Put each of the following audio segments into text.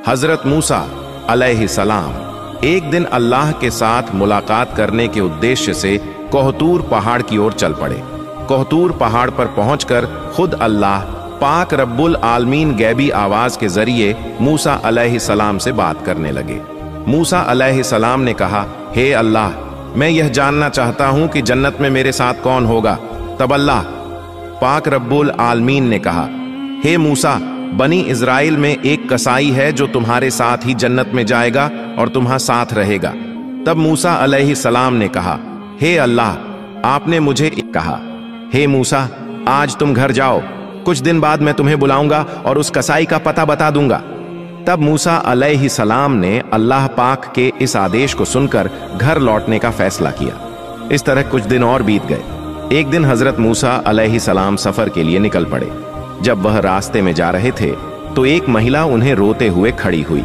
हजरत मूसा अलैहिस्सलाम एक दिन अल्लाह के साथ मुलाकात करने के उद्देश्य से कोहतूर पहाड़ की ओर चल पड़े। कोहतूर पहाड़ पर पहुंचकर खुद अल्लाह पाक रब्बुल आलमीन गैबी आवाज के जरिए मूसा अलैहिस्सलाम से बात करने लगे। मूसा अलैहिस्सलाम ने कहा, हे अल्लाह, मैं यह जानना चाहता हूं कि जन्नत में मेरे साथ कौन होगा। तब अल्लाह पाक रब्बुल आलमीन ने कहा, हे मूसा, बनी इज़राइल में एक कसाई है जो तुम्हारे साथ ही जन्नत में जाएगा और तुम्हारे साथ रहेगा। तब मूसा अलैहिस्सलाम ने कहा, हे अल्लाह, आपने मुझे कहा, हे मूसा, आज तुम घर जाओ, कुछ दिन बाद मैं तुम्हें बुलाऊंगा और उस कसाई का पता बता दूंगा। तब मूसा अलैहिस्सलाम ने अल्लाह पाक के इस आदेश को सुनकर घर लौटने का फैसला किया। इस तरह कुछ दिन और बीत गए। एक दिन हजरत मूसा अलैहिस्सलाम सफर के लिए निकल पड़े। जब वह रास्ते में जा रहे थे तो एक महिला उन्हें रोते हुए खड़ी हुई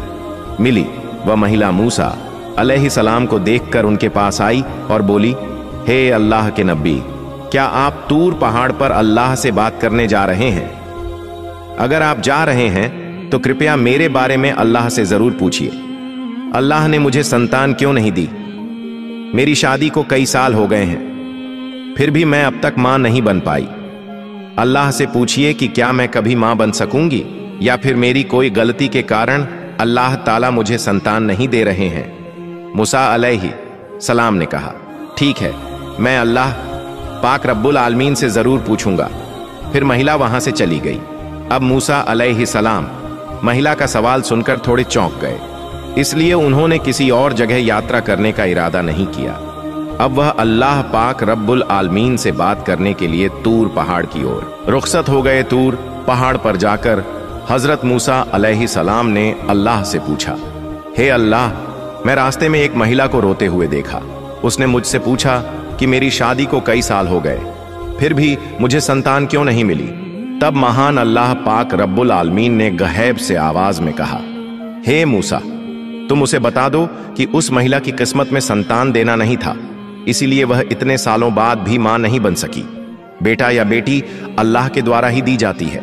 मिली। वह महिला मूसा अलैहिस्सलाम को देखकर उनके पास आई और बोली, हे अल्लाह के नबी, क्या आप तूर पहाड़ पर अल्लाह से बात करने जा रहे हैं? अगर आप जा रहे हैं तो कृपया मेरे बारे में अल्लाह से जरूर पूछिए। अल्लाह ने मुझे संतान क्यों नहीं दी? मेरी शादी को कई साल हो गए हैं, फिर भी मैं अब तक मां नहीं बन पाई। अल्लाह से पूछिए कि क्या मैं कभी मां बन सकूंगी या फिर मेरी कोई गलती के कारण अल्लाह ताला मुझे संतान नहीं दे रहे हैं। मूसा अलैहिस्सलाम ने कहा, ठीक है, मैं अल्लाह पाक रब्बुल आलमीन से जरूर पूछूंगा। फिर महिला वहां से चली गई। अब मूसा अलैहिस्सलाम महिला का सवाल सुनकर थोड़े चौंक गए, इसलिए उन्होंने किसी और जगह यात्रा करने का इरादा नहीं किया। अब वह अल्लाह पाक रब्बुल आलमीन से बात करने के लिए तूर पहाड़ की ओर रुखसत हो गए। तूर पहाड़ पर जाकर हजरत मूसा अलैहिस्सलाम ने अल्लाह से पूछा, हे अल्लाह, मैं रास्ते में एक महिला को रोते हुए देखा। उसने मुझसे पूछा कि मेरी शादी को कई साल हो गए, फिर भी मुझे संतान क्यों नहीं मिली। तब महान अल्लाह पाक रब्बुल आलमीन ने गहैब से आवाज में कहा, हे मूसा, तुम उसे बता दो कि उस महिला की किस्मत में संतान देना नहीं था, इसीलिए वह इतने सालों बाद भी मां नहीं बन सकी। बेटा या बेटी अल्लाह के द्वारा ही दी जाती है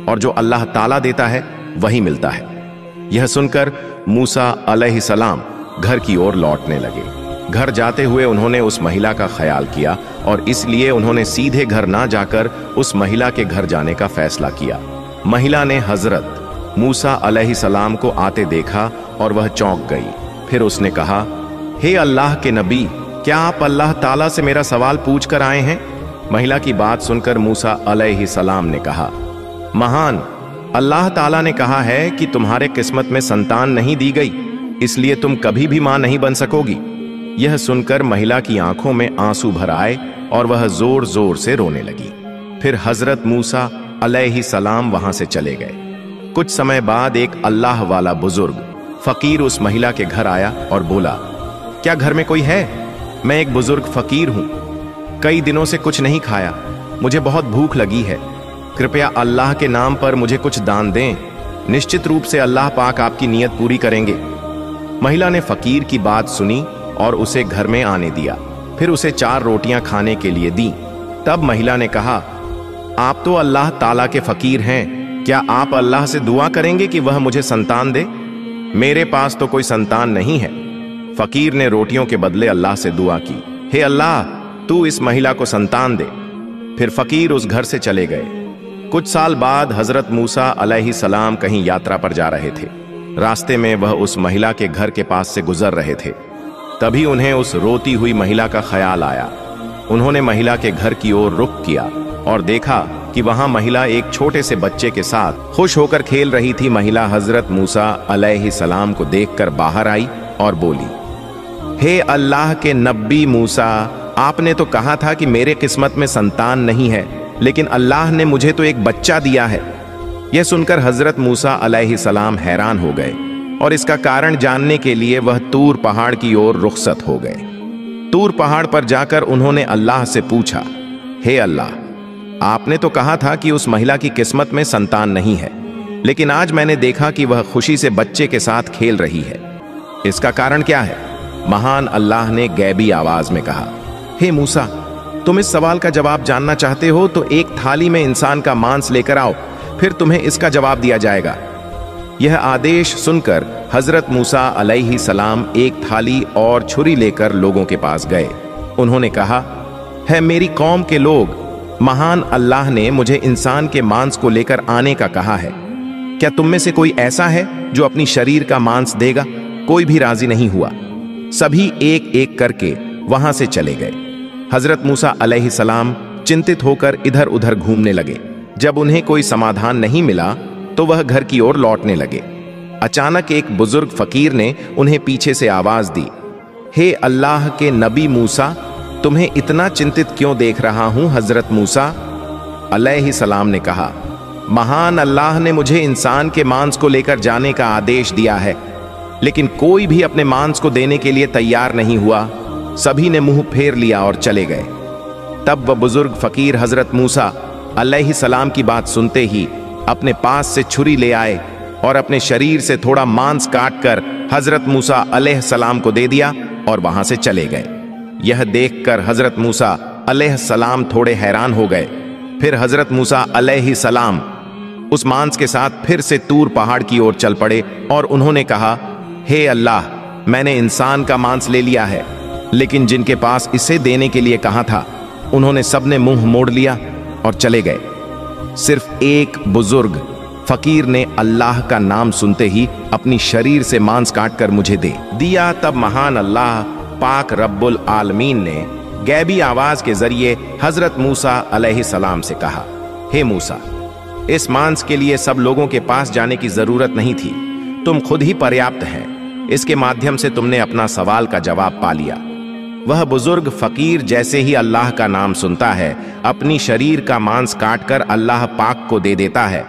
और जो अल्लाह ताला देता है वही मिलता है। यह सुनकर मूसा अलैहिस्सलाम घर की ओर लौटने लगे। घर जाते हुए उन्होंने उस महिला का ख्याल किया और इसलिए उन्होंने सीधे घर ना जाकर उस महिला के घर जाने का फैसला किया। महिला ने हजरत मूसा अलैहिस्सलाम को आते देखा और वह चौंक गई। फिर उसने कहा, हे अल्लाह के नबी, क्या आप अल्लाह ताला से मेरा सवाल पूछ कर आए हैं? महिला की बात सुनकर मूसा अलैहिस्सलाम ने कहा, महान अल्लाह ताला ने कहा है कि तुम्हारे किस्मत में संतान नहीं दी गई, इसलिए तुम कभी भी मां नहीं बन सकोगी। यह सुनकर महिला की आंखों में आंसू भर आए और वह जोर जोर से रोने लगी। फिर हजरत मूसा अलैहिस्सलाम वहां से चले गए। कुछ समय बाद एक अल्लाह वाला बुजुर्ग फकीर उस महिला के घर आया और बोला, क्या घर में कोई है? मैं एक बुजुर्ग फकीर हूं, कई दिनों से कुछ नहीं खाया, मुझे बहुत भूख लगी है, कृपया अल्लाह के नाम पर मुझे कुछ दान दें, निश्चित रूप से अल्लाह पाक आपकी नीयत पूरी करेंगे। महिला ने फकीर की बात सुनी और उसे घर में आने दिया। फिर उसे 4 रोटियां खाने के लिए दी। तब महिला ने कहा, आप तो अल्लाह ताला के फकीर हैं, क्या आप अल्लाह से दुआ करेंगे कि वह मुझे संतान दे? मेरे पास तो कोई संतान नहीं है। फकीर ने रोटियों के बदले अल्लाह से दुआ की, हे अल्लाह, तू इस महिला को संतान दे। फिर फकीर उस घर से चले गए। कुछ साल बाद हजरत मूसा अलैहिस्सलाम कहीं यात्रा पर जा रहे थे। रास्ते में वह उस महिला के घर के पास से गुजर रहे थे। तभी उन्हें उस रोती हुई महिला का ख्याल आया। उन्होंने महिला के घर की ओर रुख किया और देखा कि वहां महिला एक छोटे से बच्चे के साथ खुश होकर खेल रही थी। महिला हजरत मूसा अलैहिस्सलाम को देखकर बाहर आई और बोली, हे अल्लाह के नबी मूसा, आपने तो कहा था कि मेरे किस्मत में संतान नहीं है, लेकिन अल्लाह ने मुझे तो एक बच्चा दिया है। यह सुनकर हजरत मूसा अलैहिस्सलाम हैरान हो गए और इसका कारण जानने के लिए वह तूर पहाड़ की ओर रुखसत हो गए। तूर पहाड़ पर जाकर उन्होंने अल्लाह से पूछा, हे अल्लाह, आपने तो कहा था कि उस महिला की किस्मत में संतान नहीं है, लेकिन आज मैंने देखा कि वह खुशी से बच्चे के साथ खेल रही है, इसका कारण क्या है? महान अल्लाह ने गैबी आवाज में कहा, हे मूसा, तुम इस सवाल का जवाब जानना चाहते हो तो एक थाली में इंसान का मांस लेकर आओ, फिर तुम्हें इसका जवाब दिया जाएगा। यह आदेश सुनकर हजरत मूसा अलैहि सलाम एक थाली और छुरी लेकर लोगों के पास गए। उन्होंने कहा, है मेरी कौम के लोग, महान अल्लाह ने मुझे इंसान के मांस को लेकर आने का कहा है। क्या तुम में से कोई ऐसा है जो अपनी शरीर का मांस देगा? कोई भी राजी नहीं हुआ। सभी एक एक करके वहां से चले गए। हजरत मूसा अलैहि सलाम चिंतित होकर इधर उधर घूमने लगे। जब उन्हें कोई समाधान नहीं मिला तो वह घर की ओर लौटने लगे। अचानक एक बुजुर्ग फकीर ने उन्हें पीछे से आवाज दी, हे अल्लाह के नबी मूसा, तुम्हें इतना चिंतित क्यों देख रहा हूं? हजरत मूसा अलैहि सलाम ने कहा, महान अल्लाह ने मुझे इंसान के मांस को लेकर जाने का आदेश दिया है, लेकिन कोई भी अपने मांस को देने के लिए तैयार नहीं हुआ। सभी ने मुंह फेर लिया और चले गए। तब वह बुजुर्ग फकीर हजरत मूसा अलैहि सलाम की बात सुनते ही अपने पास से छुरी ले आए और अपने शरीर से थोड़ा मांस काटकर हजरत मूसा अलैहि सलाम को दे दिया और वहां से चले गए। यह देखकर हजरत मूसा अलैहि सलाम थोड़े हैरान हो गए। फिर हजरत मूसा अलैहि सलाम उस मांस के साथ फिर से तूर पहाड़ की ओर चल पड़े और उन्होंने कहा, हे अल्लाह, मैंने इंसान का मांस ले लिया है, लेकिन जिनके पास इसे देने के लिए कहा था उन्होंने सबने मुंह मोड़ लिया और चले गए। सिर्फ एक बुजुर्ग फकीर ने अल्लाह का नाम सुनते ही अपनी शरीर से मांस काटकर मुझे दे दिया। तब महान अल्लाह पाक रब्बुल आलमीन ने गैबी आवाज के जरिए हजरत मूसा अलैहि सलाम से कहा, हे मूसा, इस मांस के लिए सब लोगों के पास जाने की जरूरत नहीं थी, तुम खुद ही पर्याप्त हैं। इसके माध्यम से तुमने अपना सवाल का जवाब पा लिया। वह बुजुर्ग फकीर जैसे ही अल्लाह का नाम सुनता है, अपनी शरीर का मांस काटकर अल्लाह पाक को दे देता है।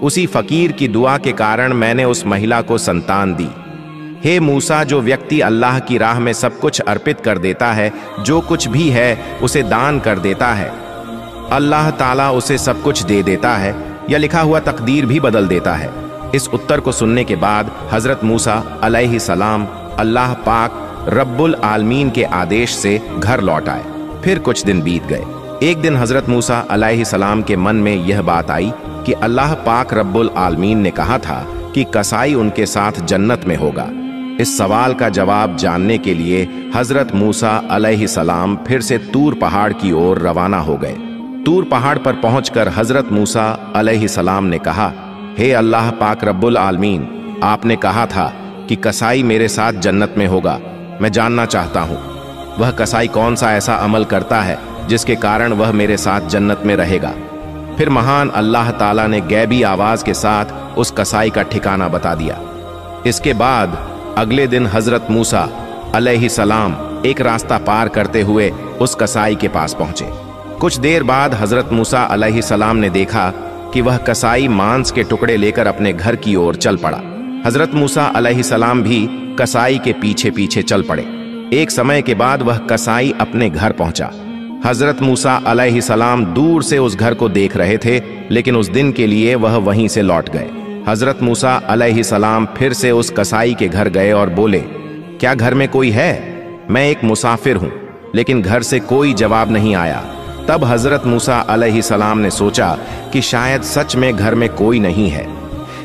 उसी फकीर की दुआ के कारण मैंने उस महिला को संतान दी। हे मूसा, जो व्यक्ति अल्लाह की राह में सब कुछ अर्पित कर देता है, जो कुछ भी है उसे दान कर देता है, अल्लाह ताला उसे सब कुछ दे देता है या लिखा हुआ तकदीर भी बदल देता है। इस उत्तर को सुनने के बाद हजरत मूसा अलैहि सलाम अल्लाह पाक रब्बुल आलमीन के आदेश से घर लौट आए। फिर कुछ दिन बीत गए। एक दिन हजरत मूसा अलैहि सलाम के मन में यह बात आई कि अल्लाह पाक रब्बुल आलमीन ने कहा था कि कसाई उनके साथ जन्नत में होगा। इस सवाल का जवाब जानने के लिए हजरत मूसा अलैहि सलाम फिर से तूर पहाड़ की ओर रवाना हो गए। तूर पहाड़ पर पहुंचकर हजरत मूसा अलैहि सलाम ने कहा, हे अल्लाह पाक रब्बुल आलमीन, आपने कहा था कि कसाई मेरे साथ जन्नत में होगा। मैं जानना चाहता हूँ वह कसाई कौन सा ऐसा अमल करता है जिसके कारण वह मेरे साथ जन्नत में रहेगा। फिर महान अल्लाह ताला ने गैबी आवाज के साथ उस कसाई का ठिकाना बता दिया। इसके बाद अगले दिन हजरत मूसा अलैहि सलाम एक रास्ता पार करते हुए उस कसाई के पास पहुंचे। कुछ देर बाद हजरत मूसा अलैहि सलाम ने देखा कि वह कसाई मांस के टुकड़े लेकर अपने घर की ओर चल पड़ा। हजरत मूसा अलैहि सलाम भी कसाई के पीछे पीछे चल पड़े। एक समय के बाद वह कसाई अपने घर पहुंचा। हजरत मूसा अलैहि सलाम दूर से उस घर को देख रहे थे, लेकिन उस दिन के लिए वह वहीं से लौट गए। हजरत मूसा अलैहि सलाम फिर से उस कसाई के घर गए और बोले, क्या घर में कोई है? मैं एक मुसाफिर हूं। लेकिन घर से कोई जवाब नहीं आया। तब हजरत मूसा अलैहि सलाम ने सोचा कि शायद सच में घर में कोई नहीं है।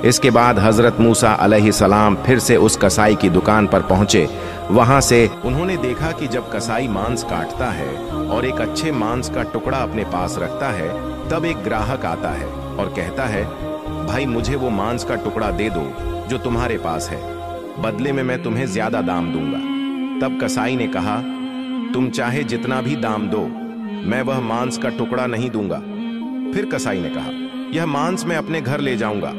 इसके बाद हजरत मूसा अलैहि सलाम फिर से उस कसाई की दुकान पर पहुंचे। वहां से उन्होंने देखा कि जब कसाई मांस काटता है और एक अच्छे मांस का टुकड़ा अपने पास रखता है, तब एक ग्राहक आता है और कहता है, भाई मुझे वो मांस का टुकड़ा दे दो जो तुम्हारे पास है, बदले में मैं तुम्हें ज्यादा दाम दूंगा। तब कसाई ने कहा, तुम चाहे जितना भी दाम दो, मैं वह मांस का टुकड़ा नहीं दूंगा। फिर कसाई ने कहा, यह मांस मैं अपने घर ले जाऊंगा।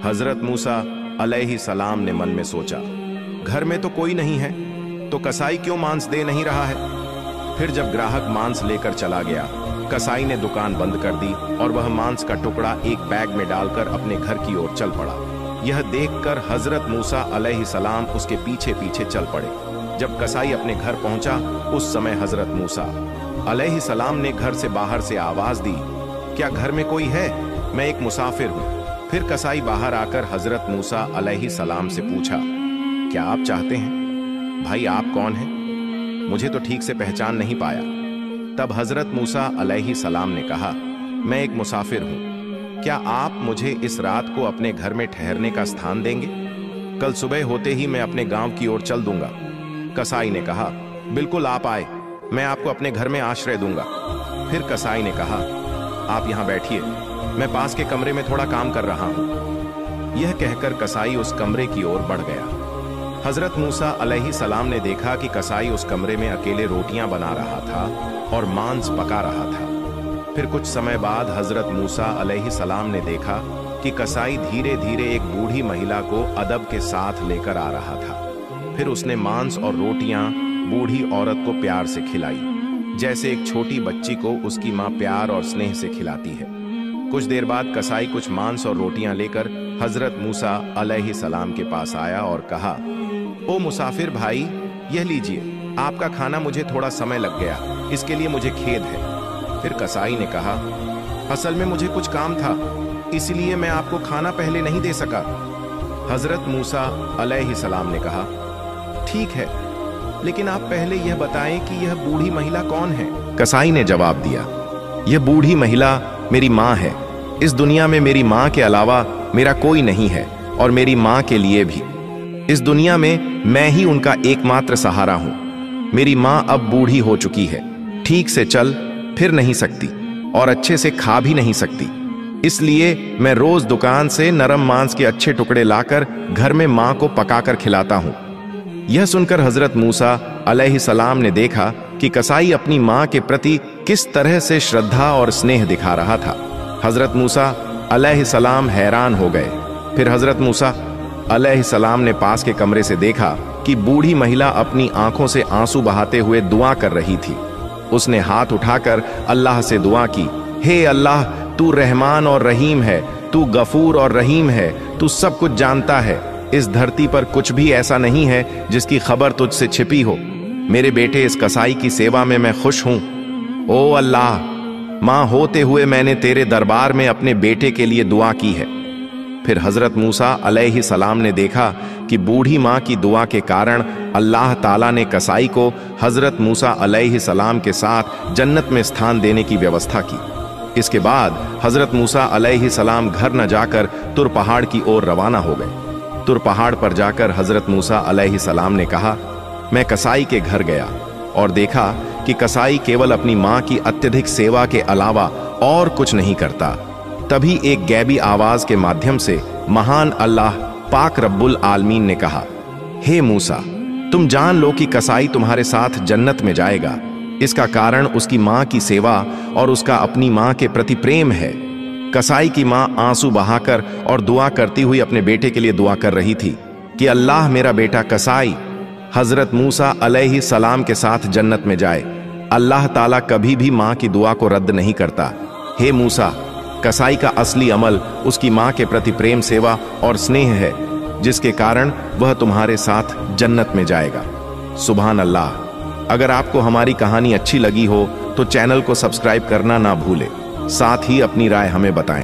हजरत मूसा अलैहि सलाम ने मन में सोचा, घर में तो कोई नहीं है, तो कसाई क्यों मांस दे नहीं रहा है। फिर जब ग्राहक मांस लेकर चला गया, कसाई ने दुकान बंद कर दी और वह मांस का टुकड़ा एक बैग में डालकर अपने घर की ओर चल पड़ा। यह देखकर हजरत मूसा अलैहि सलाम उसके पीछे पीछे चल पड़े। जब कसाई अपने घर पहुंचा, उस समय हजरत मूसा अलैहि सलाम ने घर से बाहर से आवाज दी, क्या घर में कोई है? मैं एक मुसाफिर हूं। फिर कसाई बाहर आकर हजरत मूसा अलैहि सलाम से पूछा, क्या आप चाहते हैं? भाई आप कौन हैं? मुझे तो ठीक से पहचान नहीं पाया। तब हजरत मूसा अलैहि सलाम ने कहा, मैं एक मुसाफिर हूं। क्या आप मुझे इस रात को अपने घर में ठहरने का स्थान देंगे? कल सुबह होते ही मैं अपने गांव की ओर चल दूंगा। कसाई ने कहा, बिल्कुल आप आए, मैं आपको अपने घर में आश्रय दूंगा। फिर कसाई ने कहा, आप यहां बैठिए, मैं पास के कमरे में थोड़ा काम कर रहा हूं। यह कहकर कसाई उस कमरे की ओर बढ़ गया। हजरत मूसा अलैहिस्सलाम ने देखा कि कसाई उस कमरे में अकेले रोटियां बना रहा था और मांस पका रहा था। फिर कुछ समय बाद हजरत मूसा अलैहिस्सलाम ने देखा कि कसाई धीरे धीरे एक बूढ़ी महिला को अदब के साथ लेकर आ रहा था। फिर उसने मांस और रोटियां बूढ़ी औरत को प्यार से खिलाई, जैसे एक छोटी बच्ची को उसकी मां प्यार और स्नेह से खिलाती है। कुछ देर बाद कसाई कुछ मांस और रोटियां लेकर हजरत मूसा अलैहिस्सलाम के पास आया और कहा, ओ मुसाफिर भाई, यह लीजिए, आपका खाना मुझे थोड़ा समय लग गया, इसके लिए मुझे खेद है। फिर कसाई ने कहा, असल में मुझे कुछ काम था, इसलिए मैं आपको खाना पहले नहीं दे सका। हजरत मूसा अलैहिस्सलाम ने कहा, ठीक है, लेकिन आप पहले यह बताएं कि यह बूढ़ी महिला कौन है? कसाई ने जवाब दिया, यह बूढ़ी महिला मेरी माँ है। इस दुनिया में मेरी माँ के अलावा मेरा कोई नहीं है और मेरी माँ के लिए भी। इस दुनिया में मैं ही उनका एकमात्र सहारा हूं। मेरी माँ अब बूढ़ी हो चुकी है, ठीक से चल फिर नहीं सकती और अच्छे से खा भी नहीं सकती। इसलिए मैं रोज दुकान से नरम मांस के अच्छे टुकड़े लाकर घर में माँ को पकाकर खिलाता हूं। यह सुनकर हजरत मूसा अलैहिस्सलाम ने देखा कि कसाई अपनी माँ के प्रति किस तरह से श्रद्धा और स्नेह दिखा रहा था। हजरत मूसा अलैहिस्सलाम हैरान हो गए। फिर हजरत मूसा अलैहिस्सलाम ने पास के कमरे से देखा कि बूढ़ी महिला अपनी आंखों से आंसू बहाते हुए दुआ कर रही थी। उसने हाथ उठाकर अल्लाह से दुआ की, हे अल्लाह, तू रहमान और रहीम है, तू गफूर और रहीम है, तू सब कुछ जानता है। इस धरती पर कुछ भी ऐसा नहीं है जिसकी खबर तुझसे छिपी हो। मेरे बेटे इस कसाई की सेवा में मैं खुश हूं। ओ अल्लाह, मां होते हुए मैंने तेरे दरबार में अपने बेटे के लिए दुआ की है। फिर हजरत मूसा अलैहिस्सलाम ने देखा कि बूढ़ी मां की दुआ के कारण अल्लाह ताला ने कसाई को हजरत मूसा अलैहिस्सलाम के साथ जन्नत में स्थान देने की व्यवस्था की। इसके बाद हजरत मूसा अलैहिस्सलाम घर न जाकर तुर पहाड़ की ओर रवाना हो गए। तुर पहाड़ पर जाकर हजरत मूसा अलैहिस्सलाम ने कहा, मैं कसाई के घर गया और देखा कि कसाई केवल अपनी मां की अत्यधिक सेवा के अलावा और कुछ नहीं करता। तभी एक गैबी आवाज के माध्यम से महान अल्लाह पाक रब्बुल आलमीन ने कहा, हे मूसा, तुम जान लो कि कसाई तुम्हारे साथ जन्नत में जाएगा। इसका कारण उसकी मां की सेवा और उसका अपनी मां के प्रति प्रेम है। कसाई की मां आंसू बहाकर और दुआ करती हुई अपने बेटे के लिए दुआ कर रही थी कि अल्लाह मेरा बेटा कसाई हजरत मूसा अलैहिस्सलाम के साथ जन्नत में जाए। अल्लाह ताला कभी भी मां की दुआ को रद्द नहीं करता। हे मूसा, कसाई का असली अमल उसकी मां के प्रति प्रेम, सेवा और स्नेह है, जिसके कारण वह तुम्हारे साथ जन्नत में जाएगा। सुभान अल्लाह। अगर आपको हमारी कहानी अच्छी लगी हो तो चैनल को सब्सक्राइब करना ना भूलें। साथ ही अपनी राय हमें बताएं।